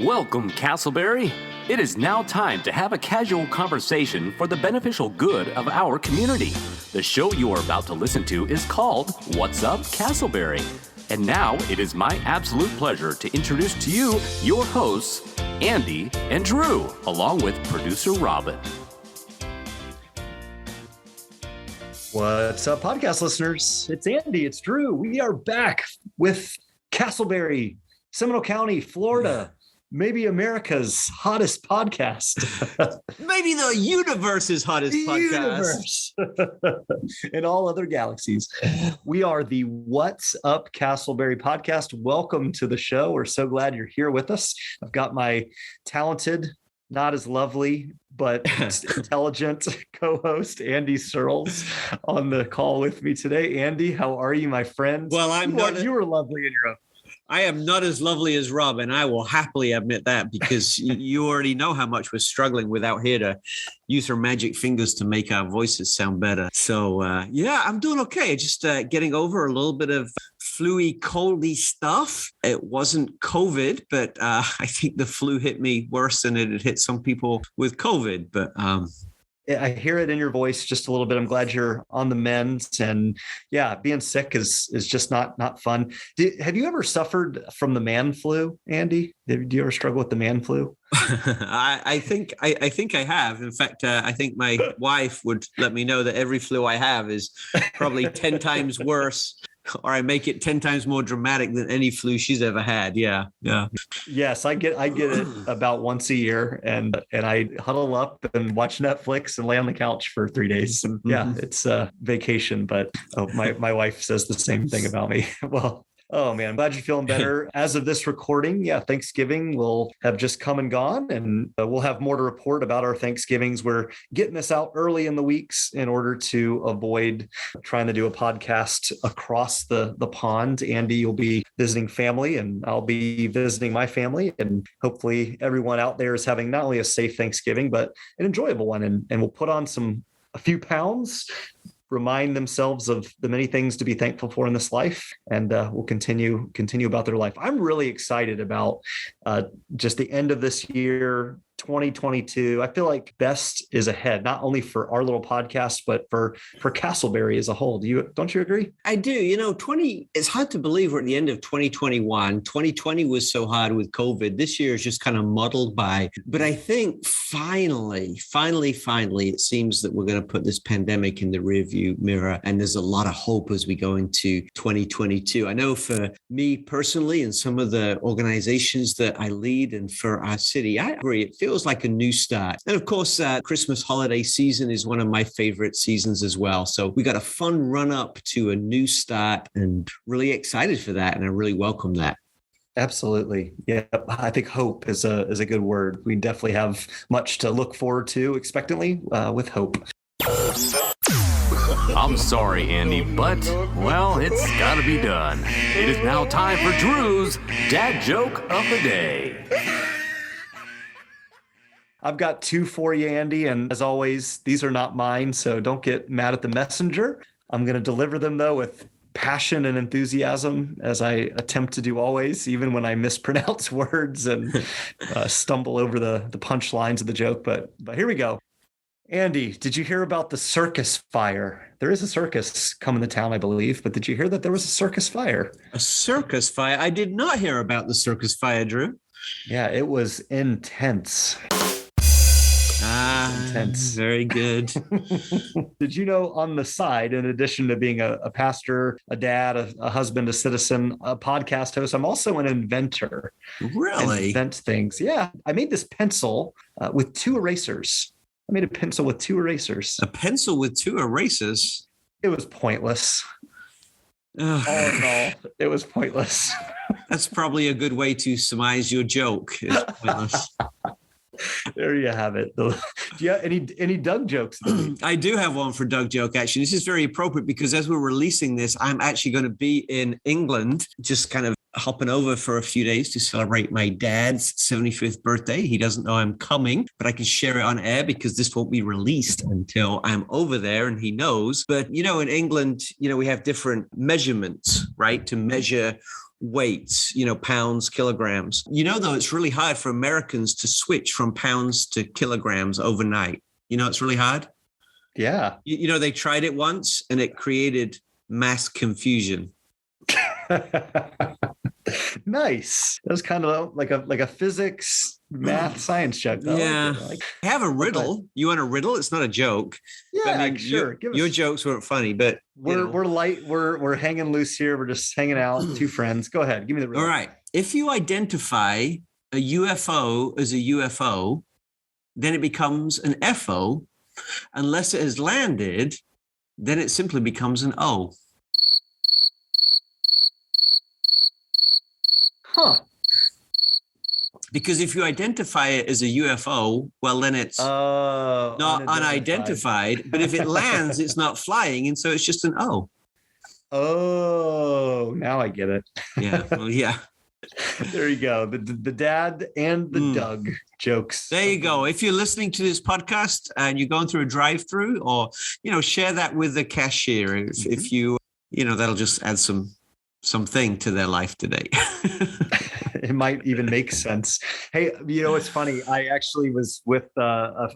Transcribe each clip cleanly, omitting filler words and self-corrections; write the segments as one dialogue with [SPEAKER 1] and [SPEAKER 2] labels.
[SPEAKER 1] Welcome, Casselberry. It is now time to have a casual conversation for the beneficial good of our community. The show you are about to listen to is called What's Up, Casselberry? And now it is my absolute pleasure to introduce to you your hosts, Andy and Drew, along with producer Robin.
[SPEAKER 2] What's up, podcast listeners? It's Andy, it's Drew. We are back with Casselberry, Seminole County, Florida. Maybe America's hottest podcast.
[SPEAKER 3] Maybe the universe's hottest podcast.
[SPEAKER 2] In all other galaxies. We are the What's Up Casselberry podcast. Welcome to the show. We're so glad you're here with us. I've got my talented, not as lovely, but intelligent co-host Andy Searles on the call with me today. Andy, how are you, my friend?
[SPEAKER 3] Well,
[SPEAKER 2] you were lovely in your own.
[SPEAKER 3] I am not as lovely as Rob, and I will happily admit that because you already know how much we're struggling without here to use her magic fingers to make our voices sound better. So, I'm doing okay. Just getting over a little bit of flu-y, coldy stuff. It wasn't COVID, but I think the flu hit me worse than it had hit some people with COVID. But
[SPEAKER 2] I hear it in your voice just a little bit. I'm glad you're on the mend, and yeah, being sick is just not fun. Have you ever suffered from the man flu, Andy? Do you ever struggle with the man flu?
[SPEAKER 3] I think I have. In fact, I think my wife would let me know that every flu I have is probably 10 times worse, or I make it 10 times more dramatic than any flu she's ever had. Yeah.
[SPEAKER 2] Yes, I get it about once a year, and I huddle up and watch Netflix and lay on the couch for 3 days. And yeah, it's a vacation, but my wife says the same thing about me. Well, oh man, I'm glad you're feeling better. As of this recording, Thanksgiving will have just come and gone, and we'll have more to report about our Thanksgivings. We're getting this out early in the weeks in order to avoid trying to do a podcast across the pond. Andy, you'll be visiting family, and I'll be visiting my family, and hopefully everyone out there is having not only a safe Thanksgiving, but an enjoyable one. And we'll put on a few pounds, remind themselves of the many things to be thankful for in this life, and we'll continue about their life. I'm really excited about just the end of this year, 2022. I feel like best is ahead, not only for our little podcast, but for Casselberry as a whole. Don't you agree?
[SPEAKER 3] I do. It's hard to believe we're at the end of 2021. 2020 was so hard with COVID. This year is just kind of muddled by. But I think finally, it seems that we're going to put this pandemic in the rearview mirror. And there's a lot of hope as we go into 2022. I know for me personally and some of the organizations that I lead and for our city, I agree. It feels like a new start. And of course, Christmas holiday season is one of my favorite seasons as well. So we got a fun run up to a new start and really excited for that. And I really welcome that.
[SPEAKER 2] Absolutely. Yeah. I think hope is a good word. We definitely have much to look forward to expectantly with hope.
[SPEAKER 1] I'm sorry, Andy, but, well, it's got to be done. It is now time for Drew's Dad Joke of the Day.
[SPEAKER 2] I've got two for you, Andy, and as always, these are not mine, so don't get mad at the messenger. I'm going to deliver them, though, with passion and enthusiasm, as I attempt to do always, even when I mispronounce words and stumble over the punchlines of the joke. But here we go. Andy, did you hear about the circus fire? There is a circus coming to town, I believe, but did you hear that there was a circus fire?
[SPEAKER 3] A circus fire? I did not hear about the circus fire, Drew.
[SPEAKER 2] Yeah, it was intense. Intense.
[SPEAKER 3] Very good.
[SPEAKER 2] Did you know, on the side, in addition to being a pastor, a dad, a husband, a citizen, a podcast host, I'm also an inventor.
[SPEAKER 3] Really?
[SPEAKER 2] I invent things. Yeah. I made this pencil with two erasers. I made a pencil with two erasers.
[SPEAKER 3] A pencil with two erasers?
[SPEAKER 2] It was pointless. All in all, it was pointless.
[SPEAKER 3] That's probably a good way to surmise your joke. It's pointless.
[SPEAKER 2] There you have it. Do you have any Doug jokes?
[SPEAKER 3] I do have one for Doug joke, actually. This is very appropriate because as we're releasing this, I'm actually going to be in England, just kind of hopping over for a few days to celebrate my dad's 75th birthday. He doesn't know I'm coming, but I can share it on air because this won't be released until I'm over there and he knows. But, in England, we have different measurements, right, to measure weights, pounds, kilograms. Though, it's really hard for Americans to switch from pounds to kilograms overnight. It's really hard.
[SPEAKER 2] Yeah.
[SPEAKER 3] They tried it once and it created mass confusion.
[SPEAKER 2] Nice. That was kind of like a physics, math, science check.
[SPEAKER 3] Yeah. I have a riddle. You want a riddle? It's not a joke.
[SPEAKER 2] Yeah, sure.
[SPEAKER 3] Your jokes weren't funny, but
[SPEAKER 2] we're light. We're hanging loose here. We're just hanging out. Two friends. Go ahead. Give me the riddle.
[SPEAKER 3] All right. If you identify a UFO as a UFO, then it becomes an FO. Unless it has landed, then it simply becomes an O.
[SPEAKER 2] Huh.
[SPEAKER 3] Because if you identify it as a UFO, well, then it's not unidentified. But if it lands, it's not flying. And so it's just an O.
[SPEAKER 2] Oh, now I get it.
[SPEAKER 3] Yeah. Well, yeah.
[SPEAKER 2] There you go. The dad and the Doug jokes.
[SPEAKER 3] There you go. If you're listening to this podcast and you're going through a drive-through, or, share that with the cashier. If you, that'll just add something to their life today.
[SPEAKER 2] It might even make sense. Hey, it's funny. I actually was with a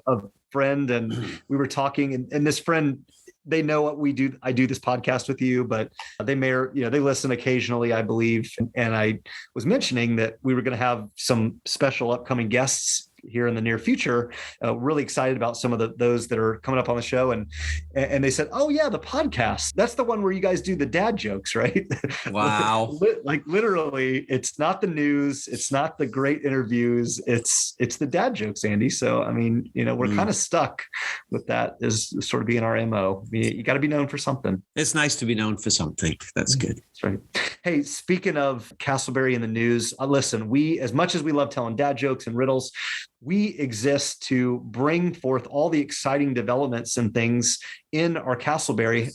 [SPEAKER 2] friend and we were talking and this friend, they know what we do. I do this podcast with you, but they they listen occasionally, I believe. And I was mentioning that we were going to have some special upcoming guests here in the near future. Really excited about some of those that are coming up on the show. And they said, oh yeah, the podcast. That's the one where you guys do the dad jokes, right?
[SPEAKER 3] Wow.
[SPEAKER 2] Like literally, it's not the news. It's not the great interviews. It's the dad jokes, Andy. So, I mean, we're kind of stuck with that as sort of being our MO. You got to be known for something.
[SPEAKER 3] It's nice to be known for something. That's good.
[SPEAKER 2] That's right. Hey, speaking of Casselberry in the news, listen, as much as we love telling dad jokes and riddles, we exist to bring forth all the exciting developments and things in our Casselberry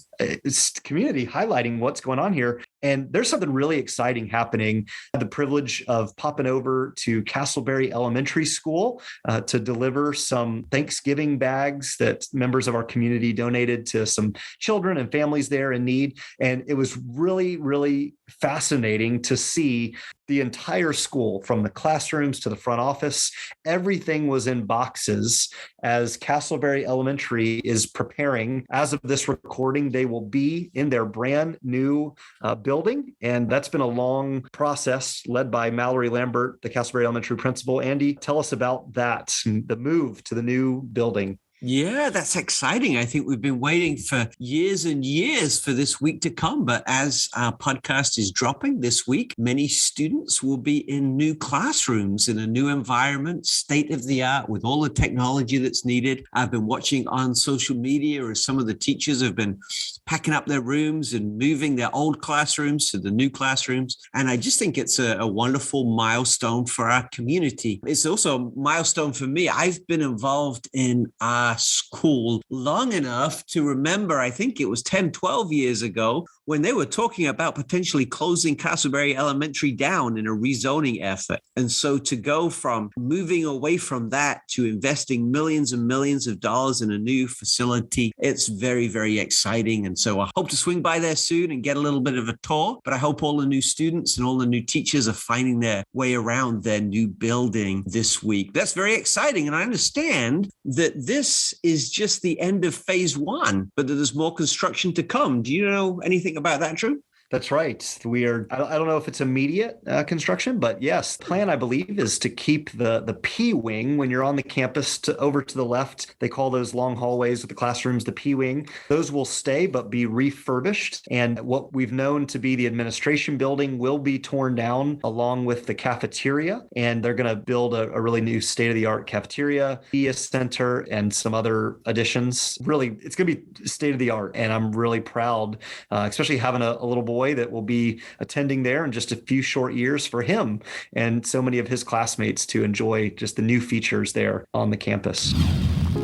[SPEAKER 2] community, highlighting what's going on here. And there's something really exciting happening. I had the privilege of popping over to Casselberry Elementary School to deliver some Thanksgiving bags that members of our community donated to some children and families there in need. And it was really, really fascinating to see the entire school, from the classrooms to the front office. Everything was in boxes as Casselberry Elementary is preparing. As of this recording, they will be in their brand new building. And that's been a long process led by Mallory Lambert, the Casselberry Elementary principal. Andy, tell us about that, the move to the new building.
[SPEAKER 3] Yeah, that's exciting. I think we've been waiting for years and years for this week to come. But as our podcast is dropping this week, many students will be in new classrooms in a new environment, state of the art, with all the technology that's needed. I've been watching on social media as some of the teachers have been packing up their rooms and moving their old classrooms to the new classrooms. And I just think it's a wonderful milestone for our community. It's also a milestone for me. I've been involved in our school long enough to remember, I think it was 10, 12 years ago, when they were talking about potentially closing Casselberry Elementary down in a rezoning effort. And so to go from moving away from that to investing millions and millions of dollars in a new facility, it's very, very exciting. And so I hope to swing by there soon and get a little bit of a tour, but I hope all the new students and all the new teachers are finding their way around their new building this week. That's very exciting. And I understand that this is just the end of phase one, but that there's more construction to come. Do you know anything about that, Drew?
[SPEAKER 2] That's right. We are, I don't know if it's immediate construction, but yes, the plan, I believe, is to keep the P wing when you're on the campus over to the left. They call those long hallways with the classrooms the P wing. Those will stay, but be refurbished. And what we've known to be the administration building will be torn down along with the cafeteria. And they're going to build a really new state-of-the-art cafeteria, media center, and some other additions. Really, it's going to be state-of-the-art. And I'm really proud, especially having a little boy that will be attending there in just a few short years, for him and so many of his classmates to enjoy just the new features there on the campus.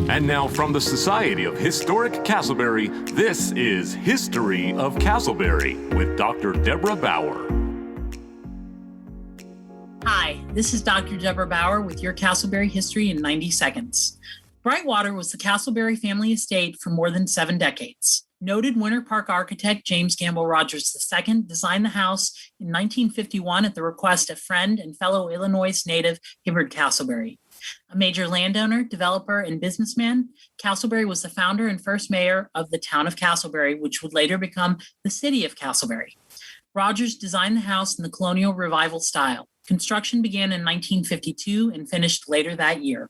[SPEAKER 1] And now from the Society of Historic Casselberry, this is History of Casselberry with Dr. Deborah Bauer.
[SPEAKER 4] Hi, this is Dr. Deborah Bauer with your Casselberry History in 90 seconds. Brightwater was the Casselberry family estate for more than 7 decades. Noted Winter Park architect James Gamble Rogers II designed the house in 1951 at the request of friend and fellow Illinois native Hibbert Casselberry. A major landowner, developer, and businessman, Casselberry was the founder and first mayor of the town of Casselberry, which would later become the city of Casselberry. Rogers designed the house in the colonial revival style. Construction began in 1952 and finished later that year.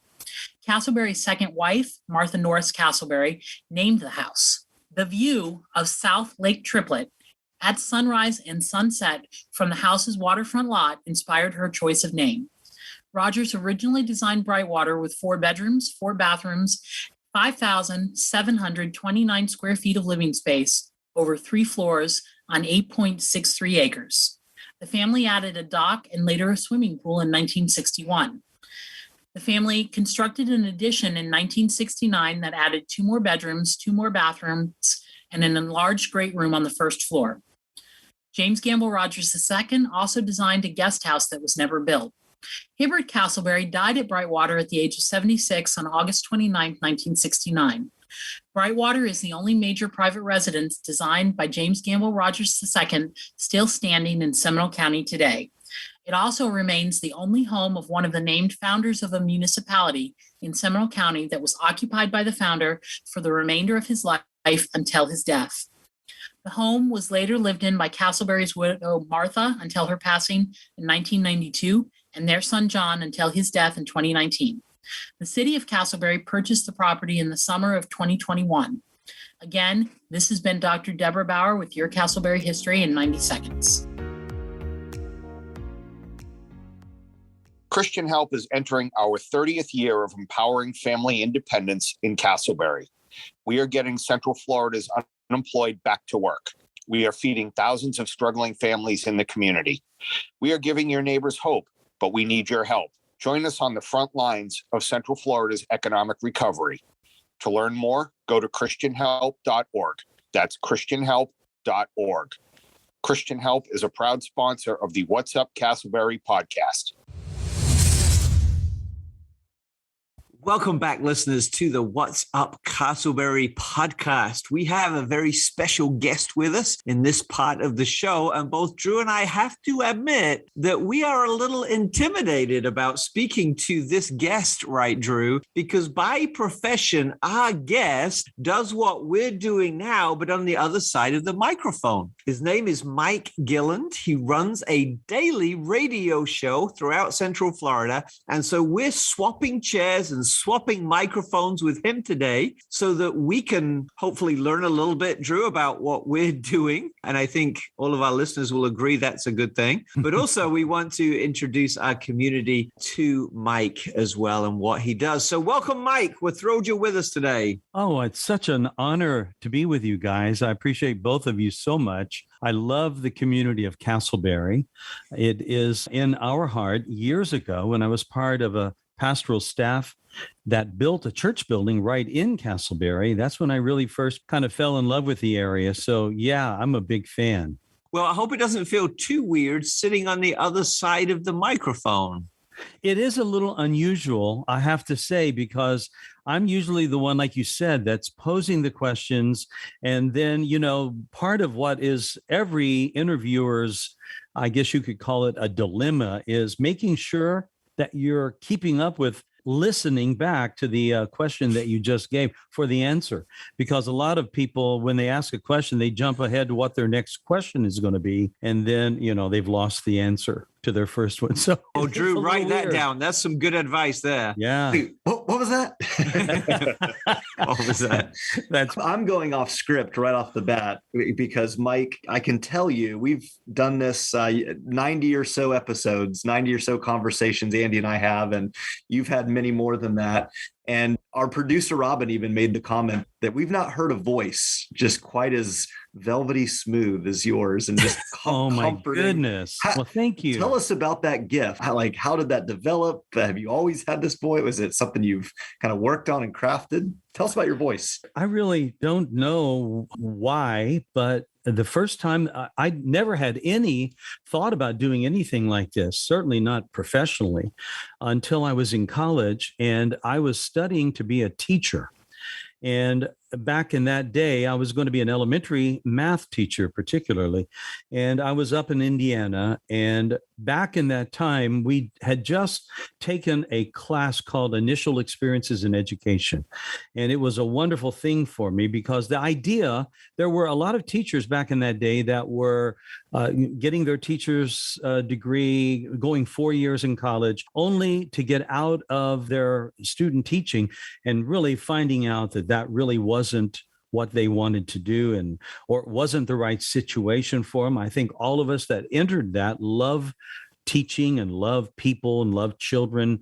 [SPEAKER 4] Casselberry's second wife, Martha Norris Casselberry, named the house. The view of South Lake Triplet at sunrise and sunset from the house's waterfront lot inspired her choice of name. Rogers originally designed Brightwater with 4 bedrooms, 4 bathrooms, 5,729 square feet of living space over 3 floors on 8.63 acres. The family added a dock and later a swimming pool in 1961. The family constructed an addition in 1969 that added 2 more bedrooms, 2 more bathrooms, and an enlarged great room on the first floor. James Gamble Rogers II also designed a guest house that was never built. Hibbert Casselberry died at Brightwater at the age of 76 on August 29, 1969. Brightwater is the only major private residence designed by James Gamble Rogers II still standing in Seminole County today. It also remains the only home of one of the named founders of a municipality in Seminole County that was occupied by the founder for the remainder of his life until his death. The home was later lived in by Casselberry's widow Martha until her passing in 1992, and their son John until his death in 2019. The city of Casselberry purchased the property in the summer of 2021. Again, this has been Dr. Deborah Bauer with your Casselberry history in 90 seconds.
[SPEAKER 5] Christian Help is entering our 30th year of empowering family independence in Casselberry. We are getting Central Florida's unemployed back to work. We are feeding thousands of struggling families in the community. We are giving your neighbors hope, but we need your help. Join us on the front lines of Central Florida's economic recovery. To learn more, go to christianhelp.org. That's christianhelp.org. Christian Help is a proud sponsor of the What's Up Casselberry podcast.
[SPEAKER 3] Welcome back, listeners, to the What's Up Casselberry podcast. We have a very special guest with us in this part of the show, and both Drew and I have to admit that we are a little intimidated about speaking to this guest, right, Drew? Because by profession, our guest does what we're doing now, but on the other side of the microphone. His name is Mike Gilland. He runs a daily radio show throughout Central Florida, and so we're swapping chairs and swapping microphones with him today so that we can hopefully learn a little bit, Drew, about what we're doing. And I think all of our listeners will agree that's a good thing. But also we want to introduce our community to Mike as well and what he does. So welcome, Mike. We're thrilled you're with us today.
[SPEAKER 6] Oh, it's such an honor to be with you guys. I appreciate both of you so much. I love the community of Casselberry. It is in our heart. Years ago, when I was part of a pastoral staff that built a church building right in Casselberry, that's when I really first kind of fell in love with the area. So yeah, I'm a big fan.
[SPEAKER 3] Well, I hope it doesn't feel too weird sitting on the other side of the microphone.
[SPEAKER 6] It is a little unusual, I have to say, because I'm usually the one, like you said, that's posing the questions. And then, part of what is every interviewer's, I guess you could call it a dilemma, is making sure that you're keeping up with listening back to the question that you just gave for the answer. Because a lot of people, when they ask a question, they jump ahead to what their next question is going to be. And then, they've lost the answer to their first one. So,
[SPEAKER 3] Drew, write that down. That's some good advice there.
[SPEAKER 6] Yeah.
[SPEAKER 2] Wait, what was that?
[SPEAKER 3] What was that?
[SPEAKER 2] I'm going off script right off the bat because, Mike, I can tell you we've done this 90 or so episodes, 90 or so conversations Andy and I have, and you've had many more than that. And our producer, Robin, even made the comment that we've not heard a voice just quite as velvety smooth as yours and just
[SPEAKER 6] oh my
[SPEAKER 2] comforting.
[SPEAKER 6] Goodness. Well, thank you.
[SPEAKER 2] Tell us about that gift. How did that develop? Have you always had this voice? Was it something you've kind of worked on and crafted? Tell us about your voice.
[SPEAKER 6] I really don't know why, but the first time I never had any thought about doing anything like this, certainly not professionally, until I was in college and I was studying to be a teacher. And back in that day, I was going to be an elementary math teacher, particularly. And I was up in Indiana. And back in that time, we had just taken a class called Initial Experiences in Education. And it was a wonderful thing for me because there were a lot of teachers back in that day that were getting their teacher's degree, going 4 years in college, only to get out of their student teaching and really finding out that that really wasn't what they wanted to do or it wasn't the right situation for them. I think all of us that entered that love teaching and love people and love children.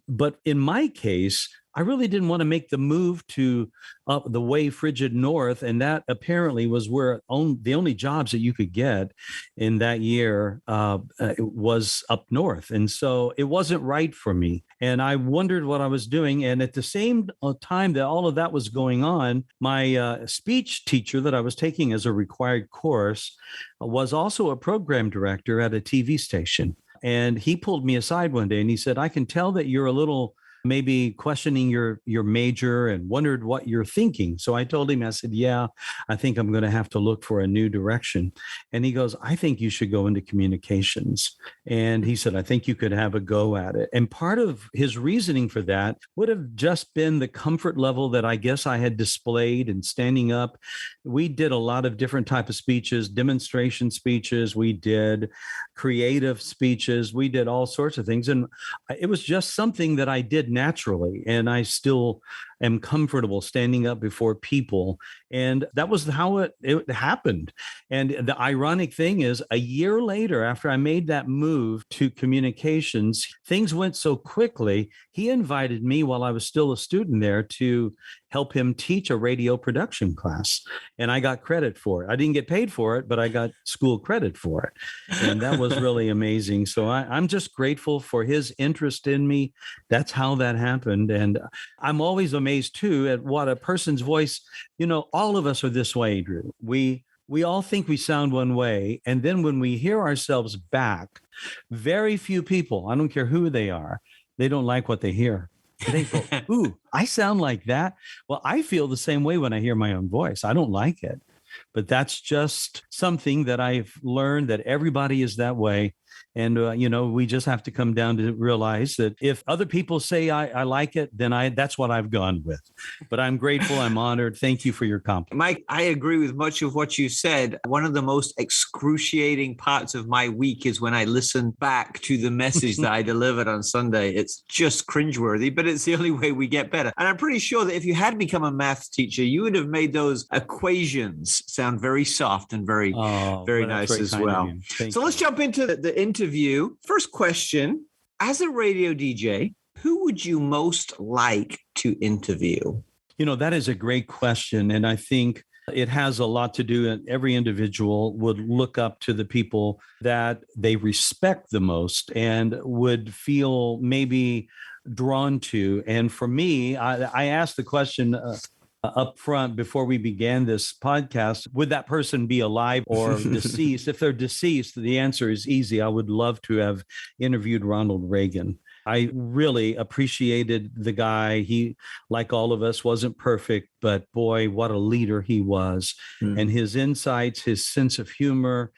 [SPEAKER 6] But in my case, I really didn't want to make the move to up the way frigid north. And that apparently was where the only jobs that you could get in that year it was up north. And so it wasn't right for me. And I wondered what I was doing. And at the same time that all of that was going on, my speech teacher that I was taking as a required course was also a program director at a TV station. And he pulled me aside one day and he said, I can tell that you're a little maybe questioning your major and wondered what you're thinking. So I told him, I said, yeah, I think I'm going to have to look for a new direction. And he goes, I think you should go into communications. And he said, I think you could have a go at it. And part of his reasoning for that would have just been the comfort level that I guess I had displayed in standing up. We did a lot of different type of speeches, demonstration speeches. We did creative speeches. We did all sorts of things. And it was just something that I did naturally. And I still am comfortable standing up before people. And that was how it happened. And the ironic thing is, a year later, after I made that move to communications, things went so quickly. He invited me while I was still a student there to help him teach a radio production class. And I got credit for it. I didn't get paid for it, but I got school credit for it. And that was really amazing. So I'm just grateful for his interest in me. That's how that happened. And I'm always amazed too at what a person's voice, all of us are this way, Drew. We all think we sound one way. And then when we hear ourselves back, very few people, I don't care who they are, they don't like what they hear. They go, ooh, I sound like that. Well, I feel the same way when I hear my own voice. I don't like it. But that's just something that I've learned, that everybody is that way. And, we just have to come down to realize that if other people say I like it, then that's what I've gone with. But I'm grateful. I'm honored. Thank you for your compliment.
[SPEAKER 3] Mike, I agree with much of what you said. One of the most excruciating parts of my week is when I listen back to the message that I delivered on Sunday. It's just cringeworthy, but it's the only way we get better. And I'm pretty sure that if you had become a math teacher, you would have made those equations sound very soft and very nice as well. So let's jump into the interview. First question, as a radio DJ, who would you most like to interview?
[SPEAKER 6] That is a great question. And I think it has a lot to do, and every individual would look up to the people that they respect the most and would feel maybe drawn to. And for me, I asked the question up front before we began this podcast, would that person be alive or deceased? If they're deceased, the answer is easy. I would love to have interviewed Ronald Reagan. I really appreciated the guy. He, like all of us, wasn't perfect, but boy, what a leader he was. And his insights, his sense of humor,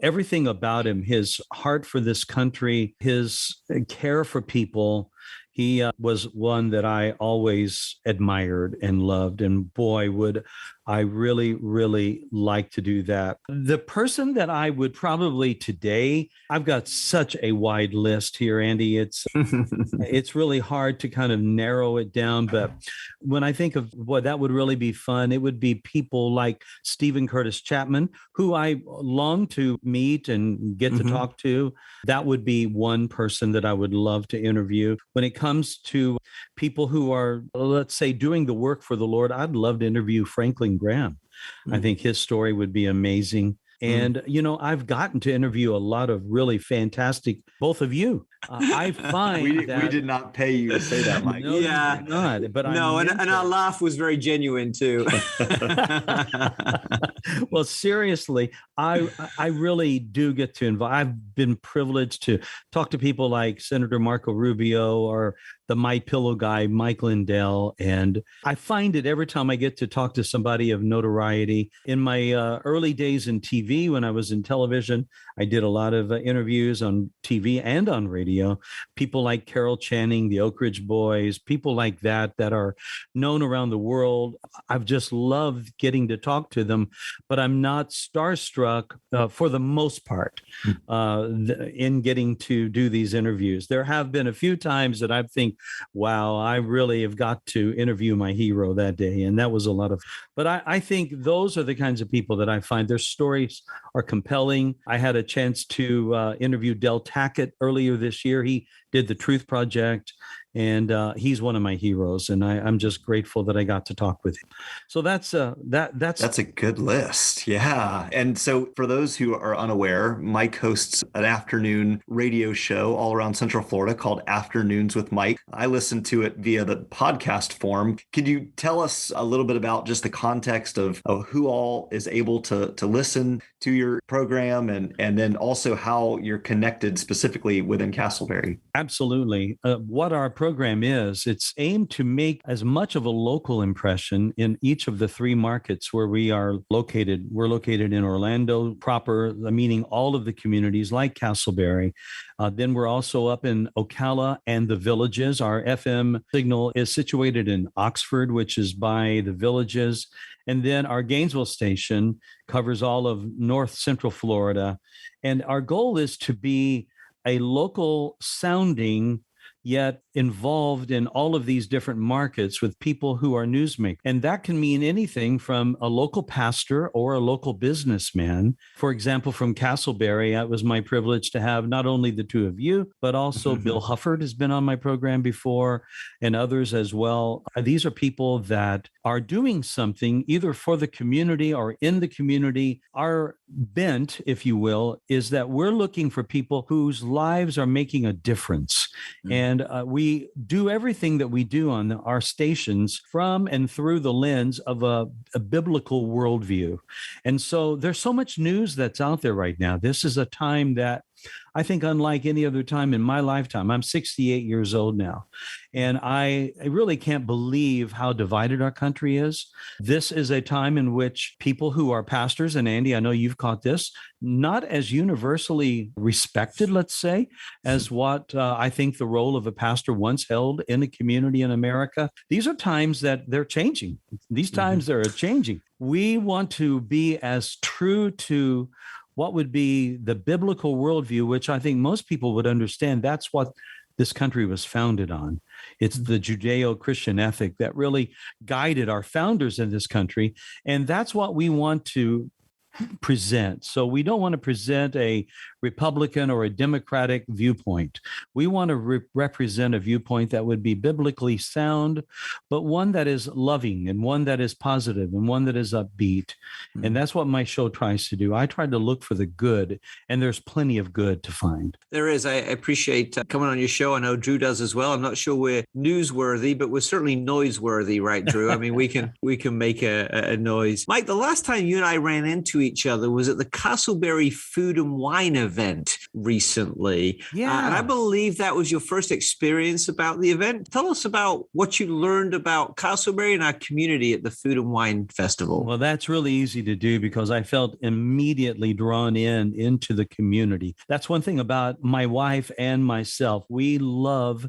[SPEAKER 6] everything about him, his heart for this country, his care for people. He was one that I always admired and loved. And boy, would I really, really like to do that. The person that I would probably today, I've got such a wide list here, Andy. It's really hard to kind of narrow it down. But when I think of what that would really be fun, it would be people like Stephen Curtis Chapman, who I long to meet and get to talk to. That would be one person that I would love to interview. When it comes to people who are, let's say, doing the work for the Lord, I'd love to interview Franklin Graham. I think his story would be amazing. And, I've gotten to interview a lot of really fantastic, both of you, I find
[SPEAKER 2] We
[SPEAKER 6] that
[SPEAKER 2] did not pay you to say that, Mike.
[SPEAKER 6] no,
[SPEAKER 3] Yeah.
[SPEAKER 6] you did not. But
[SPEAKER 3] No, and our laugh was very genuine too.
[SPEAKER 6] well, seriously, I really do get to involve. I've been privileged to talk to people like Senator Marco Rubio or the My Pillow guy, Mike Lindell. And I find it every time I get to talk to somebody of notoriety. In my early days in TV, when I was in television, I did a lot of interviews on TV and on radio. People like Carol Channing, the Oak Ridge Boys, people like that are known around the world. I've just loved getting to talk to them, but I'm not starstruck for the most part in getting to do these interviews. There have been a few times that I think, wow, I really have got to interview my hero that day. And that was a lot of, but I think those are the kinds of people that I find their stories are compelling. I had a chance to interview Del Tackett earlier this year. He did the Truth Project, and he's one of my heroes. And I'm just grateful that I got to talk with him. So that's
[SPEAKER 2] a good list. Yeah. And so for those who are unaware, Mike hosts an afternoon radio show all around Central Florida called Afternoons with Mike. I listen to it via the podcast form. Could you tell us a little bit about just the context of who all is able to listen to your program, and then also how you're connected specifically within Casselberry?
[SPEAKER 6] Absolutely. What our program is, it's aimed to make as much of a local impression in each of the three markets where we are located. We're located in Orlando proper, meaning all of the communities like Casselberry. Then we're also up in Ocala and the Villages. Our FM signal is situated in Oxford, which is by the Villages. And then our Gainesville station covers all of North Central Florida. And our goal is to be a local sounding, yet involved in all of these different markets with people who are newsmakers. And that can mean anything from a local pastor or a local businessman. For example, from Casselberry, it was my privilege to have not only the two of you, but also Bill Hufford has been on my program before, and others as well. These are people that are doing something either for the community or in the community. Our bent, if you will, is that we're looking for people whose lives are making a difference. And we do everything that we do on our stations from and through the lens of a biblical worldview. And so there's so much news that's out there right now. This is a time that I think unlike any other time in my lifetime. I'm 68 years old now, and I really can't believe how divided our country is. This is a time in which people who are pastors, and Andy, I know you've caught this, not as universally respected, let's say, as what I think the role of a pastor once held in a community in America. These are times that they're changing. These times they're changing. We want to be as true to what would be the biblical worldview, which I think most people would understand. That's what this country was founded on. It's the Judeo-Christian ethic that really guided our founders in this country. And that's what we want to present. So we don't want to present a Republican or a Democratic viewpoint. We want to represent a viewpoint that would be biblically sound, but one that is loving and one that is positive and one that is upbeat. And that's what my show tries to do. I try to look for the good, and there's plenty of good to find.
[SPEAKER 3] There is. I appreciate coming on your show. I know Drew does as well. I'm not sure we're newsworthy, but we're certainly noiseworthy, right, Drew? I mean, we can make a noise. Mike, the last time you and I ran into each other was at the Casselberry Food and Wine event recently.
[SPEAKER 6] Yeah.
[SPEAKER 3] And I believe that was your first experience about the event. Tell us about what you learned about Casselberry and our community at the Food and Wine Festival.
[SPEAKER 6] Well, that's really easy to do because I felt immediately drawn into the community. That's one thing about my wife and myself. We love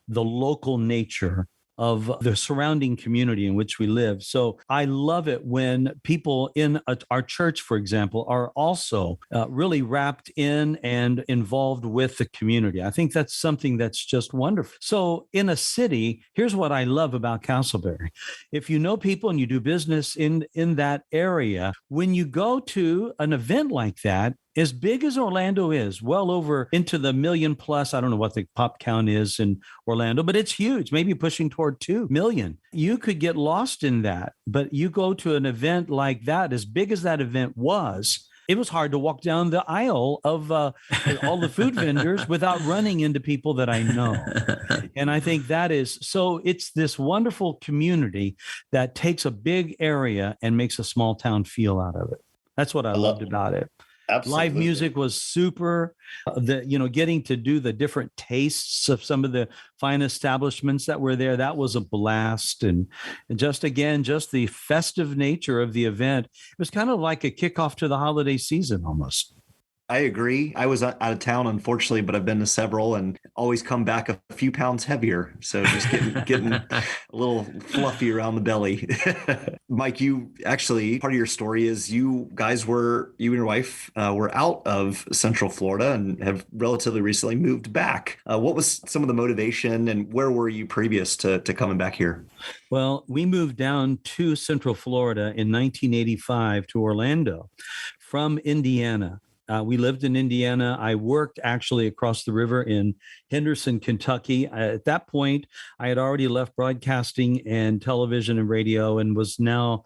[SPEAKER 6] the local nature of the surrounding community in which we live. So I love it when people in our church, for example, are also really wrapped in and involved with the community. I think that's something that's just wonderful. So in a city, here's what I love about Casselberry. If you know people and you do business in that area, when you go to an event like that, as big as Orlando is, well over into the million plus, I don't know what the pop count is in Orlando, but it's huge, maybe pushing toward 2 million. You could get lost in that, but you go to an event like that, as big as that event was, it was hard to walk down the aisle of all the food vendors without running into people that I know. And I think that is, so it's this wonderful community that takes a big area and makes a small town feel out of it. That's what I loved about it.
[SPEAKER 2] Absolutely.
[SPEAKER 6] Live music was super. Getting to do the different tastes of some of the fine establishments that were there, that was a blast. And just the festive nature of the event, it was kind of like a kickoff to the holiday season almost.
[SPEAKER 2] I agree. I was out of town, unfortunately, but I've been to several and always come back a few pounds heavier. So just getting a little fluffy around the belly. Mike, you actually, part of your story is you and your wife were out of Central Florida and have relatively recently moved back. What was some of the motivation and where were you previous to coming back here?
[SPEAKER 6] Well, we moved down to Central Florida in 1985 to Orlando from Indiana. We lived in Indiana. I worked actually across the river in Henderson, Kentucky. At that point, I had already left broadcasting and television and radio and was now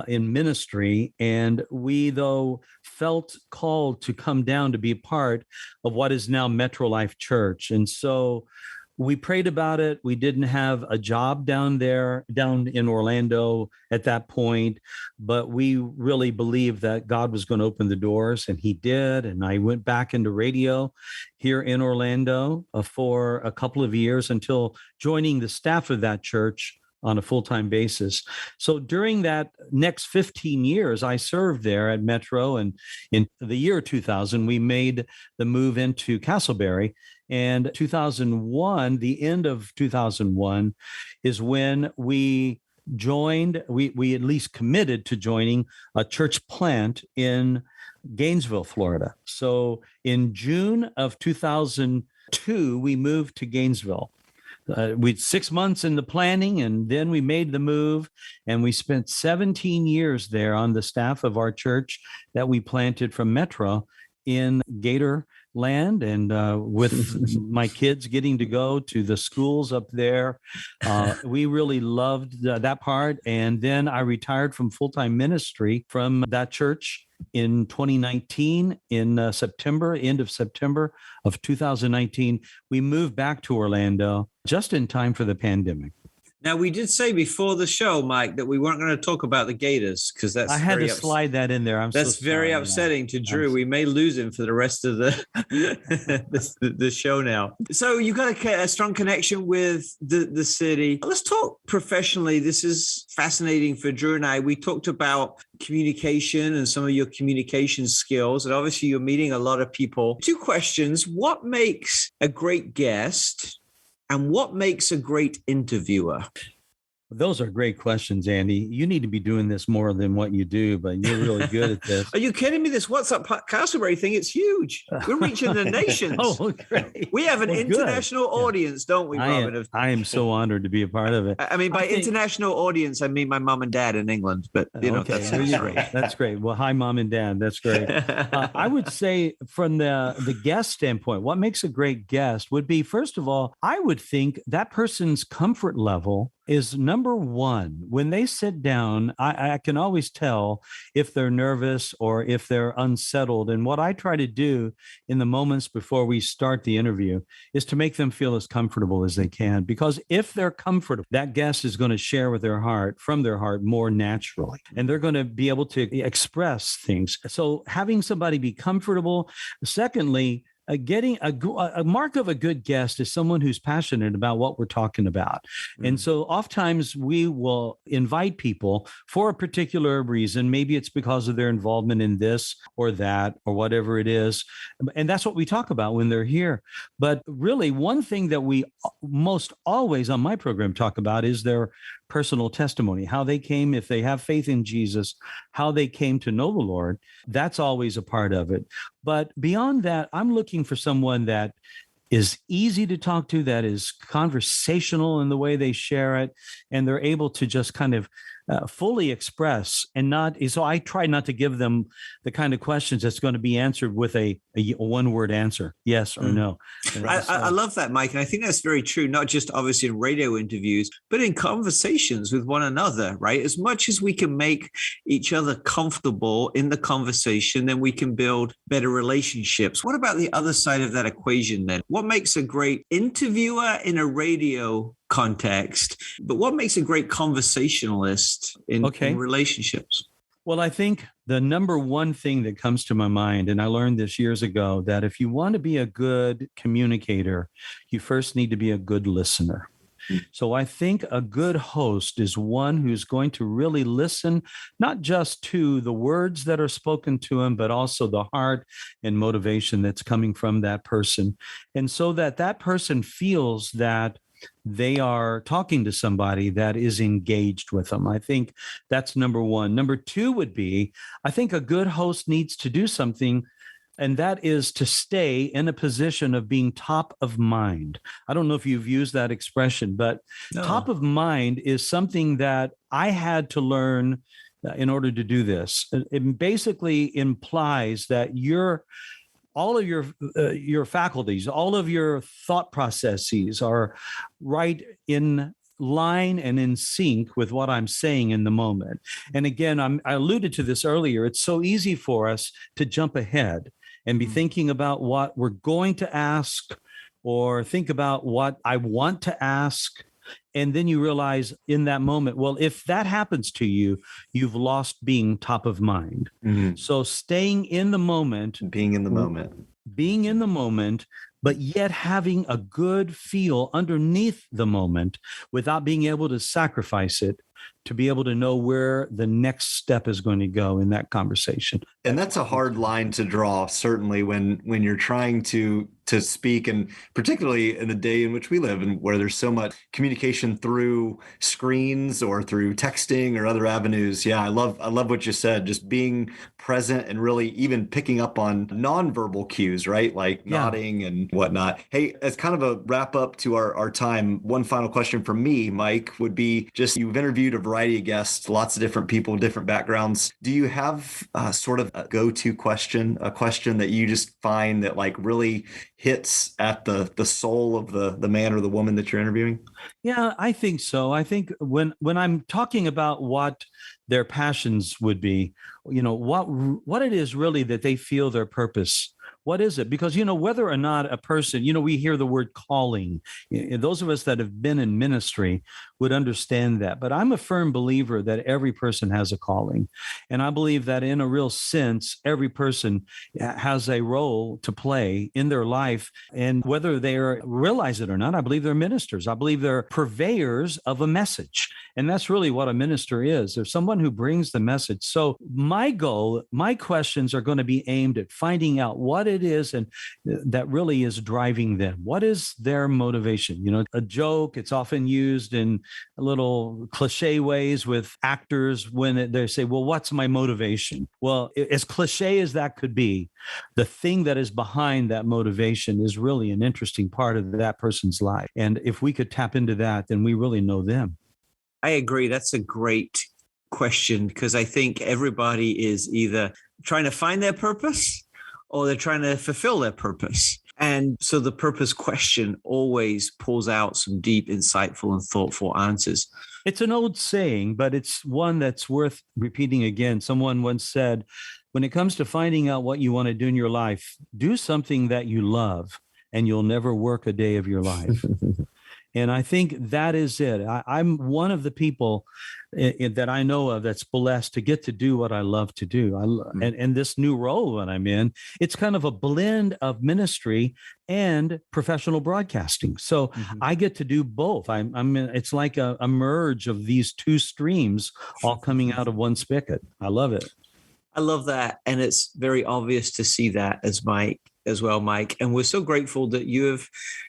[SPEAKER 6] in ministry. And we, though, felt called to come down to be a part of what is now Metro Life Church. And so we prayed about it. We didn't have a job down in Orlando at that point, but we really believed that God was going to open the doors, and he did. And I went back into radio here in Orlando for a couple of years until joining the staff of that church on a full-time basis. So during that next 15 years, I served there at Metro. And in the year 2000, we made the move into Casselberry. And 2001, the end of 2001, is when we joined, we at least committed to joining a church plant in Gainesville, Florida. So in June of 2002, we moved to Gainesville. We'd 6 months in the planning, and then we made the move, and we spent 17 years there on the staff of our church that we planted from Metro in Gator land, and with my kids getting to go to the schools up there. We really loved that part. And then I retired from full-time ministry from that church in 2019, in September, end of September of 2019. We moved back to Orlando just in time for the pandemic.
[SPEAKER 3] Now, we did say before the show, Mike, that we weren't going to talk about the Gators because that's
[SPEAKER 6] I had to slide that in there.
[SPEAKER 3] That's very upsetting to Drew. We may lose him for the rest of the show now. So you've got a strong connection with the city. Let's talk professionally. This is fascinating for Drew and I. We talked about communication and some of your communication skills, and obviously you're meeting a lot of people. 2 questions. What makes a great guest? And what makes a great interviewer?
[SPEAKER 6] Those are great questions, Andy. You need to be doing this more than what you do, but you're really good at this.
[SPEAKER 3] Are you kidding me? This What's Up Casselberry thing, it's huge. We're reaching the nations.
[SPEAKER 6] Oh, great.
[SPEAKER 3] We have an international audience, don't we, Robin?
[SPEAKER 6] I am so honored to be a part of it.
[SPEAKER 3] I mean, by international audience, I mean my mom and dad in England, but that's great.
[SPEAKER 6] That's great. Well, hi, mom and dad. That's great. I would say from the guest standpoint, what makes a great guest would be, first of all, I would think that person's comfort level is number one. When they sit down, I can always tell if they're nervous or if they're unsettled. And what I try to do in the moments before we start the interview is to make them feel as comfortable as they can. Because if they're comfortable, that guest is going to share with from their heart more naturally. And they're going to be able to express things. So having somebody be comfortable. Secondly, getting a mark of a good guest is someone who's passionate about what we're talking about. Mm-hmm. And so oftentimes we will invite people for a particular reason. Maybe it's because of their involvement in this or that or whatever it is. And that's what we talk about when they're here. But really, one thing that we most always on my program talk about is their personal testimony, how they came, if they have faith in Jesus, how they came to know the Lord. That's always a part of it. But beyond that, I'm looking for someone that is easy to talk to, that is conversational in the way they share it, and they're able to just kind of fully express and not. So I try not to give them the kind of questions that's going to be answered with a one-word answer, yes or no.
[SPEAKER 3] I love that, Mike. And I think that's very true, not just obviously in radio interviews, but in conversations with one another, right? As much as we can make each other comfortable in the conversation, then we can build better relationships. What about the other side of that equation then? What makes a great interviewer in a radio context, but what makes a great conversationalist in relationships?
[SPEAKER 6] Well, I think the number one thing that comes to my mind, and I learned this years ago, that if you want to be a good communicator, you first need to be a good listener. So I think a good host is one who's going to really listen, not just to the words that are spoken to him, but also the heart and motivation that's coming from that person. And so that person feels that they are talking to somebody that is engaged with them. I think that's number one. Number two would be, I think a good host needs to do something, and that is to stay in a position of being top of mind. I don't know if you've used that expression, but top of mind is something that I had to learn in order to do this. It basically implies that all of your faculties, all of your thought processes are right in line and in sync with what I'm saying in the moment. And again, I alluded to this earlier. It's so easy for us to jump ahead and be thinking about what we're going to ask, or think about what I want to ask. And then you realize in that moment, well, if that happens to you, you've lost being top of mind. Mm-hmm. So staying in the moment,
[SPEAKER 2] being in the moment,
[SPEAKER 6] but yet having a good feel underneath the moment without being able to sacrifice it, to be able to know where the next step is going to go in that conversation.
[SPEAKER 2] And that's a hard line to draw, certainly when you're trying to speak, and particularly in the day in which we live and where there's so much communication through screens or through texting or other avenues. Yeah, I love what you said, just being present and really even picking up on nonverbal cues, right? Like nodding and whatnot. Hey, as kind of a wrap up to our time, one final question from me, Mike, would be just, you've interviewed a variety of guests, lots of different people, different backgrounds. Do you have sort of a go-to question, a question that you just find that like really hits at the soul of the man or the woman that you're interviewing?
[SPEAKER 6] Yeah, I think so. I think when I'm talking about what their passions would be, what it is really that they feel their purpose. What is it? Because, whether or not a person, we hear the word calling. Those of us that have been in ministry would understand that. But I'm a firm believer that every person has a calling. And I believe that in a real sense, every person has a role to play in their life. And whether they realize it or not, I believe they're ministers. I believe they're purveyors of a message. And that's really what a minister is. There's someone who brings the message. So my goal, my questions are going to be aimed at finding out what it is and that really is driving them. What is their motivation? A joke, it's often used in a little cliche ways with actors when they say, well, what's my motivation? Well, as cliche as that could be, the thing that is behind that motivation is really an interesting part of that person's life. And if we could tap into that, then we really know them.
[SPEAKER 3] I agree. That's a great question, because I think everybody is either trying to find their purpose or they're trying to fulfill their purpose. And so the purpose question always pulls out some deep, insightful, and thoughtful answers.
[SPEAKER 6] It's an old saying, but it's one that's worth repeating again. Someone once said, when it comes to finding out what you want to do in your life, do something that you love, and you'll never work a day of your life. And I think that is it. I'm one of the people that I know of that's blessed to get to do what I love to do. And this new role that I'm in, it's kind of a blend of ministry and professional broadcasting. So I get to do both. It's like a merge of these two streams all coming out of one spigot. I love it.
[SPEAKER 3] I love that. And it's very obvious to see that as well, Mike. And we're so grateful that you have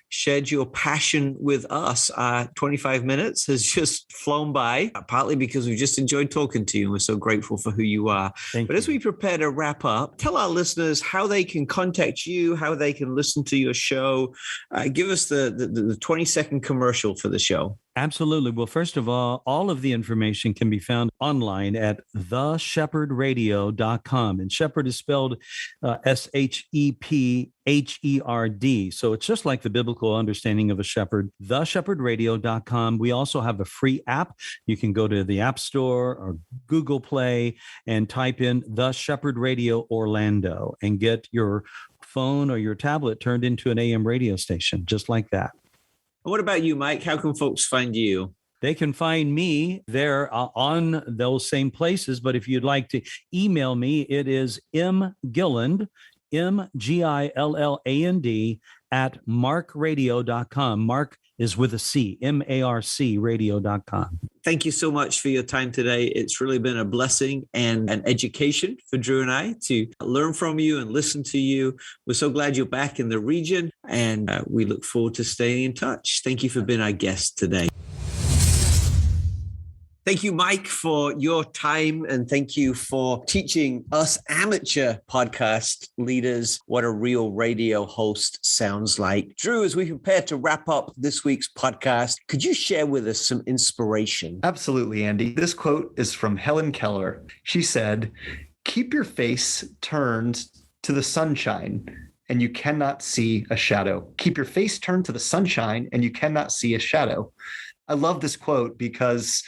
[SPEAKER 3] shared your passion with us. 25 minutes has just flown by, partly because we've just enjoyed talking to you and we're so grateful for who you are.
[SPEAKER 6] Thank
[SPEAKER 3] But
[SPEAKER 6] you.
[SPEAKER 3] as we prepare to wrap up, tell our listeners how they can contact you, how they can listen to your show. Give us the 20-second commercial for the show.
[SPEAKER 6] Absolutely. Well, first of all of the information can be found online at theshepherdradio.com. And shepherd is spelled SHEPHERD. So it's just like the biblical understanding of a shepherd, theshepherdradio.com. We also have a free app. You can go to the App Store or Google Play and type in The Shepherd Radio Orlando and get your phone or your tablet turned into an AM radio station, just like that.
[SPEAKER 3] What about you, Mike? How can folks find you?
[SPEAKER 6] They can find me there on those same places. But if you'd like to email me, it is mgilland, MGILLAND at markradio.com. Mark is with a C, MARC radio.com.
[SPEAKER 3] Thank you so much for your time today. It's really been a blessing and an education for Drew and I to learn from you and listen to you. We're so glad you're back in the region, and we look forward to staying in touch. Thank you for being our guest today. Thank you, Mike, for your time, and thank you for teaching us amateur podcast leaders what a real radio host sounds like. Drew, as we prepare to wrap up this week's podcast, could you share with us some inspiration?
[SPEAKER 2] Absolutely, Andy. This quote is from Helen Keller. She said, "Keep your face turned to the sunshine, and you cannot see a shadow. Keep your face turned to the sunshine, and you cannot see a shadow." I love this quote because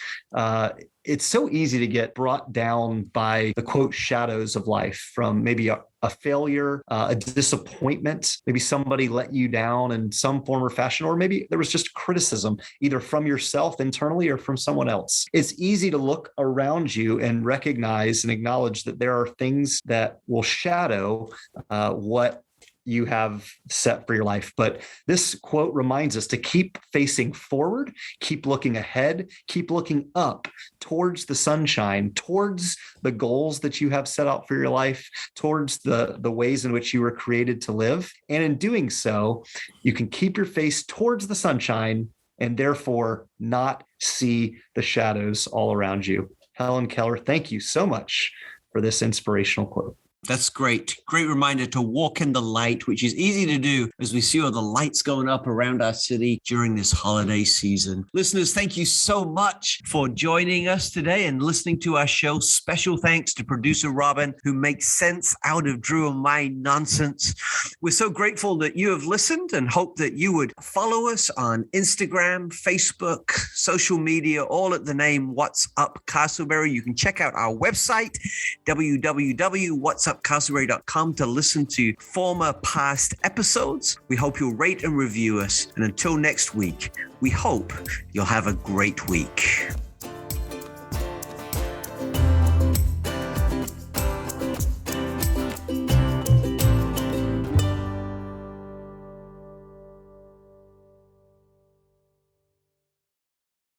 [SPEAKER 2] it's so easy to get brought down by the quote shadows of life, from maybe a failure, a disappointment, maybe somebody let you down in some form or fashion, or maybe there was just criticism, either from yourself internally or from someone else. It's easy to look around you and recognize and acknowledge that there are things that will shadow what you have set for your life. But this quote reminds us to keep facing forward, keep looking ahead, keep looking up towards the sunshine, towards the goals that you have set out for your life, towards the ways in which you were created to live. And in doing so, you can keep your face towards the sunshine and therefore not see the shadows all around you. Helen Keller, thank you so much for this inspirational quote.
[SPEAKER 3] That's great. Great reminder to walk in the light, which is easy to do as we see all the lights going up around our city during this holiday season. Listeners, thank you so much for joining us today and listening to our show. Special thanks to producer Robin, who makes sense out of Drew and my nonsense. We're so grateful that you have listened and hope that you would follow us on Instagram, Facebook, social media, all at the name What's Up Casselberry. You can check out our website, www.whatsupcasselberry.com, to listen to former past episodes. We hope you'll rate and review us. And until next week, we hope you'll have a great week.